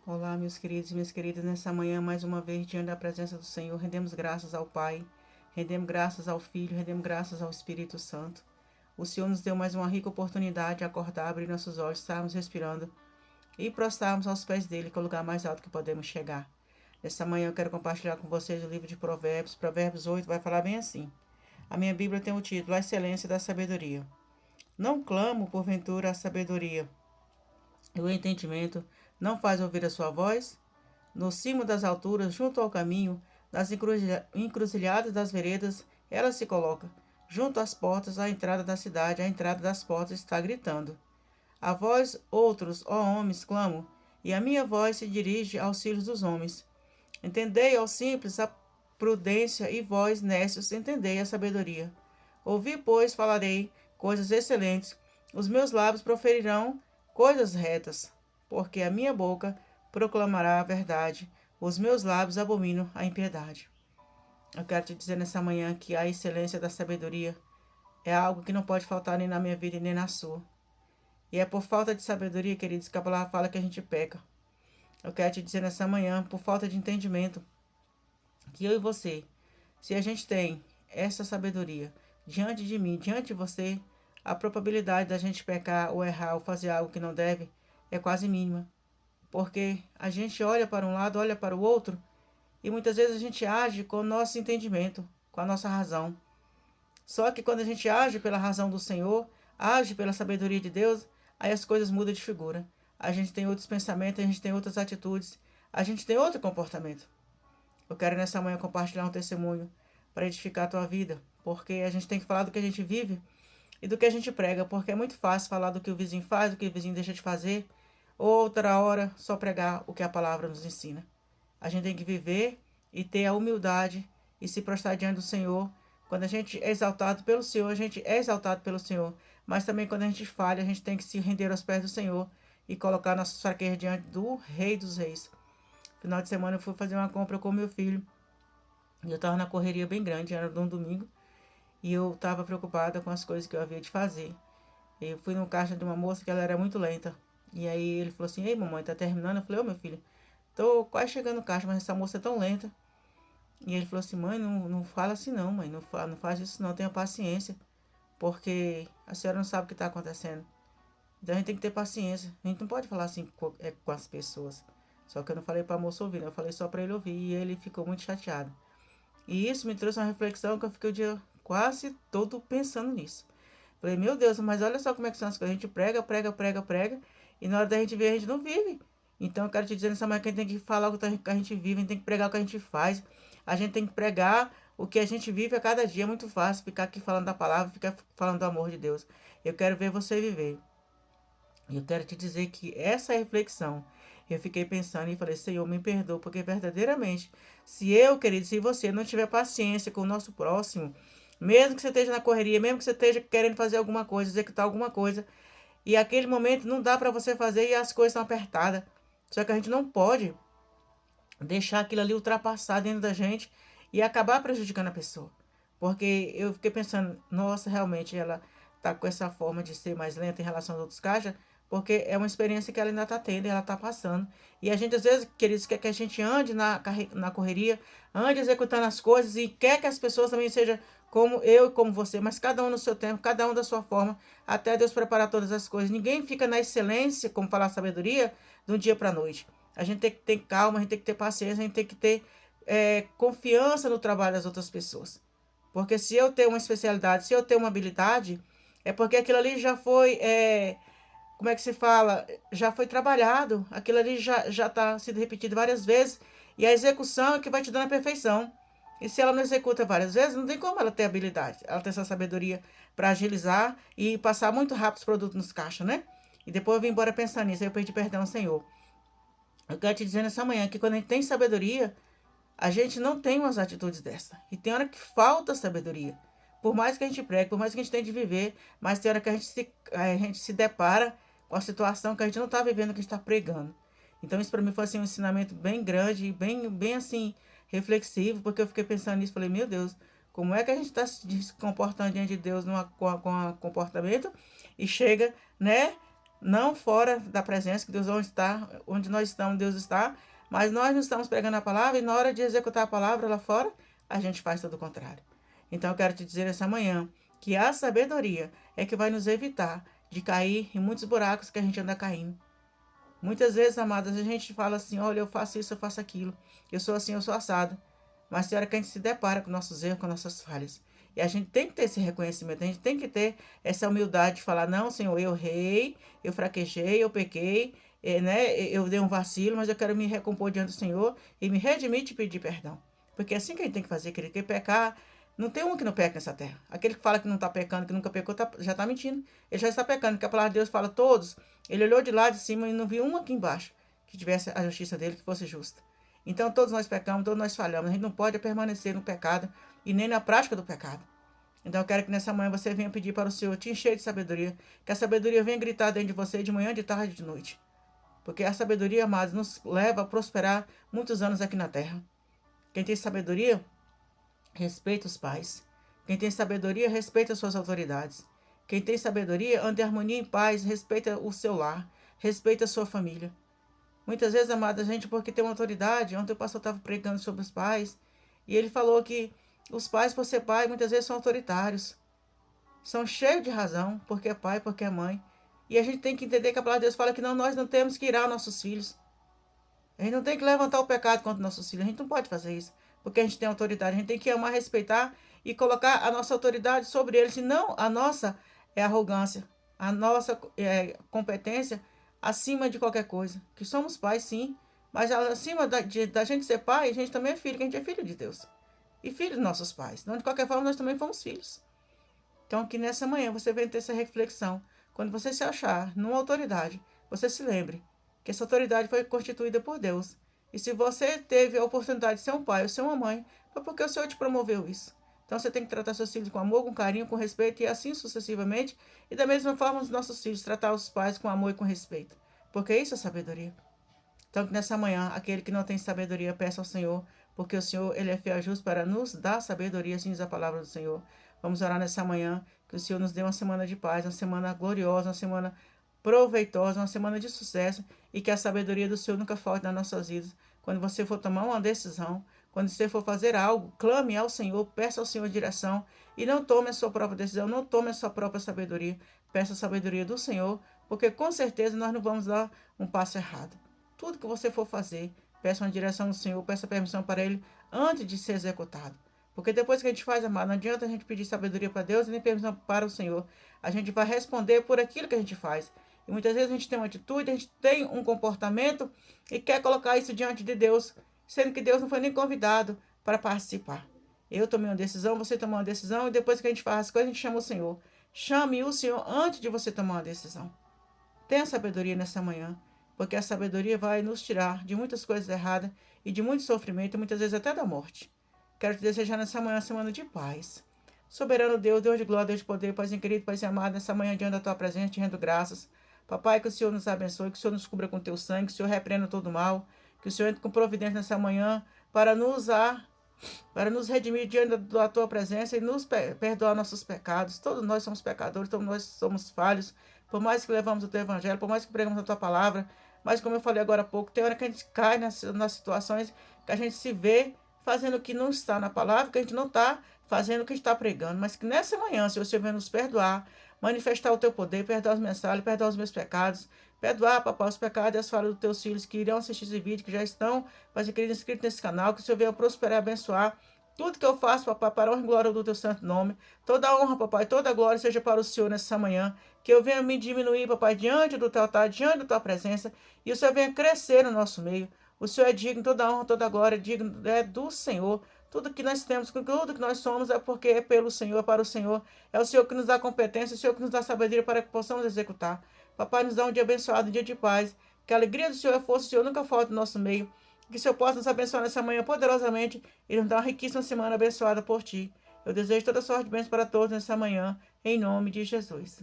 Olá, meus queridos e minhas queridas, nessa manhã, mais uma vez, diante da presença do Senhor, rendemos graças ao Pai, rendemos graças ao Filho, rendemos graças ao Espírito Santo. O Senhor nos deu mais uma rica oportunidade de acordar, abrir nossos olhos, estarmos respirando e prostrarmos aos pés dele, que é o lugar mais alto que podemos chegar. Nessa manhã eu quero compartilhar com vocês o livro de Provérbios. Provérbios 8 vai falar bem assim. A minha Bíblia tem o título, A Excelência da Sabedoria. Não clamo, porventura, a sabedoria e o entendimento não faz ouvir a sua voz? No cimo das alturas, junto ao caminho, nas encruzilhadas das veredas, ela se coloca. Junto às portas, à entrada da cidade, à entrada das portas, está gritando. A vós, outros, ó homens, clamo, e a minha voz se dirige aos filhos dos homens. Entendei, ó simples, a prudência, e vós, nécios, entendei a sabedoria. Ouvi, pois, falarei coisas excelentes, os meus lábios proferirão coisas retas, porque a minha boca proclamará a verdade, os meus lábios abominam a impiedade. Eu quero te dizer nessa manhã que a excelência da sabedoria é algo que não pode faltar nem na minha vida e nem na sua. E é por falta de sabedoria, queridos, que a palavra fala que a gente peca. Eu quero te dizer nessa manhã, por falta de entendimento, que eu e você, se a gente tem essa sabedoria diante de mim, diante de você, a probabilidade da gente pecar ou errar ou fazer algo que não deve é quase mínima. Porque a gente olha para um lado, olha para o outro, e muitas vezes a gente age com o nosso entendimento, com a nossa razão. Só que quando a gente age pela razão do Senhor, age pela sabedoria de Deus, aí as coisas mudam de figura. A gente tem outros pensamentos, a gente tem outras atitudes, a gente tem outro comportamento. Eu quero nessa manhã compartilhar um testemunho para edificar a tua vida, porque a gente tem que falar do que a gente vive e do que a gente prega, porque é muito fácil falar do que o vizinho faz, do que o vizinho deixa de fazer, outra hora só pregar o que a palavra nos ensina. A gente tem que viver e ter a humildade e se prostrar diante do Senhor. Quando a gente é exaltado pelo Senhor, a gente é exaltado pelo Senhor. Mas também quando a gente falha, a gente tem que se render aos pés do Senhor e colocar nossas fraquezas diante do Rei dos Reis. Final de semana eu fui fazer uma compra com meu filho. E eu estava na correria bem grande, era um domingo. E eu estava preocupada com as coisas que eu havia de fazer. Eu fui no caixa de uma moça que ela era muito lenta. E aí ele falou assim, ei mamãe, tá terminando? Eu falei, ô meu filho, tô quase chegando no caixa, mas essa moça é tão lenta. E ele falou assim, mãe, não fala assim não, mãe, não faz isso não, tenha paciência. Porque a senhora não sabe o que está acontecendo. Então a gente tem que ter paciência. A gente não pode falar assim com as pessoas. Só que eu não falei para a moça ouvir, né? Eu falei só para ele ouvir e ele ficou muito chateado. E isso me trouxe uma reflexão que eu fiquei o dia quase todo pensando nisso. Falei, meu Deus, mas olha só como é que são as coisas. A gente prega, prega, prega, prega. E na hora da gente ver, a gente não vive. Então eu quero te dizer nessa manhã que a gente tem que falar o que a gente vive, a gente tem que pregar o que a gente faz. A gente tem que pregar o que a gente vive a cada dia. É muito fácil ficar aqui falando da palavra, ficar falando do amor de Deus. Eu quero ver você viver. E eu quero te dizer que essa reflexão, eu fiquei pensando e falei, Senhor, me perdoa, porque verdadeiramente, se eu, querido, se você não tiver paciência com o nosso próximo, mesmo que você esteja na correria, mesmo que você esteja querendo fazer alguma coisa, executar alguma coisa, e aquele momento não dá para você fazer e as coisas estão apertadas. Só que a gente não pode deixar aquilo ali ultrapassar dentro da gente e acabar prejudicando a pessoa. Porque eu fiquei pensando, nossa, realmente ela tá com essa forma de ser mais lenta em relação aos outros caixas, porque é uma experiência que ela ainda tá tendo e ela tá passando. E a gente, às vezes, queridos, quer que a gente ande na correria, ande executando as coisas e quer que as pessoas também sejam como eu e como você, mas cada um no seu tempo, cada um da sua forma, até Deus preparar todas as coisas. Ninguém fica na excelência, como falar sabedoria, de um dia para a noite. A gente tem que ter calma, a gente tem que ter paciência, a gente tem que ter confiança no trabalho das outras pessoas. Porque se eu tenho uma especialidade, se eu tenho uma habilidade, é porque aquilo ali já foi, como é que se fala? Já foi trabalhado, aquilo ali já está sendo repetido várias vezes, e a execução é que vai te dando a perfeição. E se ela não executa várias vezes, não tem como ela ter habilidade, ela ter essa sabedoria para agilizar e passar muito rápido os produtos nos caixas, né? E depois eu vim embora pensando nisso, aí eu pedi perdão ao Senhor. Eu quero te dizer nessa manhã que quando a gente tem sabedoria, a gente não tem umas atitudes dessa. E tem hora que falta sabedoria. Por mais que a gente pregue, por mais que a gente tente viver, mas tem hora que a gente se depara com a situação que a gente não está vivendo, que a gente está pregando. Então isso para mim foi assim, um ensinamento bem grande, bem assim, reflexivo, porque eu fiquei pensando nisso, falei, meu Deus, como é que a gente está se comportando diante de Deus com a comportamento e chega, né? não fora da presença, que Deus onde nós estamos, Deus está, mas nós não estamos pregando a palavra e na hora de executar a palavra lá fora, a gente faz tudo o contrário. Então eu quero te dizer essa manhã que a sabedoria é que vai nos evitar de cair em muitos buracos que a gente anda caindo. Muitas vezes, amadas, a gente fala assim, olha, eu faço isso, eu faço aquilo, eu sou assim, eu sou assado. Mas tem hora que a gente se depara com nossos erros, com nossas falhas. E a gente tem que ter esse reconhecimento, a gente tem que ter essa humildade de falar, não, Senhor, eu errei, eu fraquejei, eu pequei, né? Eu dei um vacilo, mas eu quero me recompor diante do Senhor e me redimir e te pedir perdão. Porque é assim que a gente tem que fazer, querido, porque pecar, não tem um que não peca nessa terra. Aquele que fala que não está pecando, que nunca pecou, já está mentindo. Ele já está pecando, porque a palavra de Deus fala todos. Ele olhou de lá de cima e não viu um aqui embaixo que tivesse a justiça dele, que fosse justa. Então todos nós pecamos, todos nós falhamos. A gente não pode permanecer no pecado e nem na prática do pecado. Então eu quero que nessa manhã você venha pedir para o Senhor te encher de sabedoria. Que a sabedoria venha gritar dentro de você de manhã, de tarde e de noite. Porque a sabedoria, amados, nos leva a prosperar muitos anos aqui na terra. Quem tem sabedoria, respeita os pais. Quem tem sabedoria, respeita as suas autoridades. Quem tem sabedoria, anda em harmonia e em paz, respeita o seu lar, respeita a sua família. Muitas vezes, amada, a gente, porque tem uma autoridade, ontem o pastor estava pregando sobre os pais, e ele falou que os pais, por ser pai, muitas vezes são autoritários. São cheios de razão, porque é pai, porque é mãe. E a gente tem que entender que a palavra de Deus fala que nós não temos que irar nossos filhos. A gente não tem que levantar o pecado contra nossos filhos. A gente não pode fazer isso, porque a gente tem autoridade. A gente tem que amar, respeitar e colocar a nossa autoridade sobre eles. Senão, a nossa é arrogância, a nossa competência acima de qualquer coisa. Que somos pais, sim, mas acima da gente ser pai, a gente também é filho, que a gente é filho de Deus. E filho dos nossos pais. Então, de qualquer forma, nós também fomos filhos. Então, que nessa manhã você venha ter essa reflexão. Quando você se achar numa autoridade, você se lembre que essa autoridade foi constituída por Deus. E se você teve a oportunidade de ser um pai ou ser uma mãe, foi porque o Senhor te promoveu isso. Então você tem que tratar seus filhos com amor, com carinho, com respeito e assim sucessivamente. E da mesma forma os nossos filhos, tratar os pais com amor e com respeito. Porque isso é sabedoria. Então que nessa manhã, aquele que não tem sabedoria, peça ao Senhor, porque o Senhor, ele é fiel e justo para nos dar sabedoria, assim diz a palavra do Senhor. Vamos orar nessa manhã, que o Senhor nos dê uma semana de paz, uma semana gloriosa, uma semana proveitosa, uma semana de sucesso e que a sabedoria do Senhor nunca falte nas nossas vidas. Quando você for tomar uma decisão, quando você for fazer algo, clame ao Senhor, peça ao Senhor direção e não tome a sua própria decisão, não tome a sua própria sabedoria. Peça a sabedoria do Senhor, porque com certeza nós não vamos dar um passo errado. Tudo que você for fazer, peça uma direção do Senhor, peça permissão para Ele antes de ser executado. Porque depois que a gente faz, amado, não adianta a gente pedir sabedoria para Deus e nem permissão para o Senhor. A gente vai responder por aquilo que a gente faz. E muitas vezes a gente tem uma atitude, a gente tem um comportamento e quer colocar isso diante de Deus, sendo que Deus não foi nem convidado para participar. Eu tomei uma decisão, você tomou uma decisão e depois que a gente faz as coisas, a gente chama o Senhor. Chame o Senhor antes de você tomar uma decisão. Tenha sabedoria nessa manhã, porque a sabedoria vai nos tirar de muitas coisas erradas e de muito sofrimento, e muitas vezes até da morte. Quero te desejar nessa manhã uma semana de paz. Soberano Deus, Deus de glória, Deus de poder, Paizinho querido, Paizinho amado, nessa manhã diante da tua presença, te rendo graças. Papai, que o Senhor nos abençoe, que o Senhor nos cubra com teu sangue, que o Senhor repreenda todo o mal, que o Senhor entre com providência nessa manhã para nos usar, para nos redimir diante da tua presença e nos perdoar nossos pecados. Todos nós somos pecadores, todos nós somos falhos, por mais que levamos o teu evangelho, por mais que pregamos a tua palavra, mas como eu falei agora há pouco, tem hora que a gente cai nas situações que a gente se vê fazendo o que não está na palavra, que a gente não está fazendo o que está pregando, mas que nessa manhã, se você venha nos perdoar, manifestar o teu poder, perdoar as mensagens, perdoar os meus pecados, perdoar, papai, os pecados e as falhas dos teus filhos que irão assistir esse vídeo, que já estão, Pai querido, inscritos nesse canal, que o Senhor venha prosperar e abençoar tudo que eu faço, papai, para a honra e glória do teu santo nome. Toda a honra, papai, toda a glória seja para o Senhor nessa manhã. Que eu venha me diminuir, papai, diante do teu altar, diante da tua presença. E o Senhor venha crescer no nosso meio. O Senhor é digno, toda a honra, toda a glória, digno é do Senhor. Tudo que nós temos, tudo que nós somos é porque é pelo Senhor, é para o Senhor. É o Senhor que nos dá competência, é o Senhor que nos dá sabedoria para que possamos executar. Papai, nos dá um dia abençoado, um dia de paz. Que a alegria do Senhor e a força do Senhor nunca falte no nosso meio. Que o Senhor possa nos abençoar nessa manhã poderosamente e nos dar uma riquíssima semana abençoada por Ti. Eu desejo toda sorte de bênçãos para todos nessa manhã, em nome de Jesus.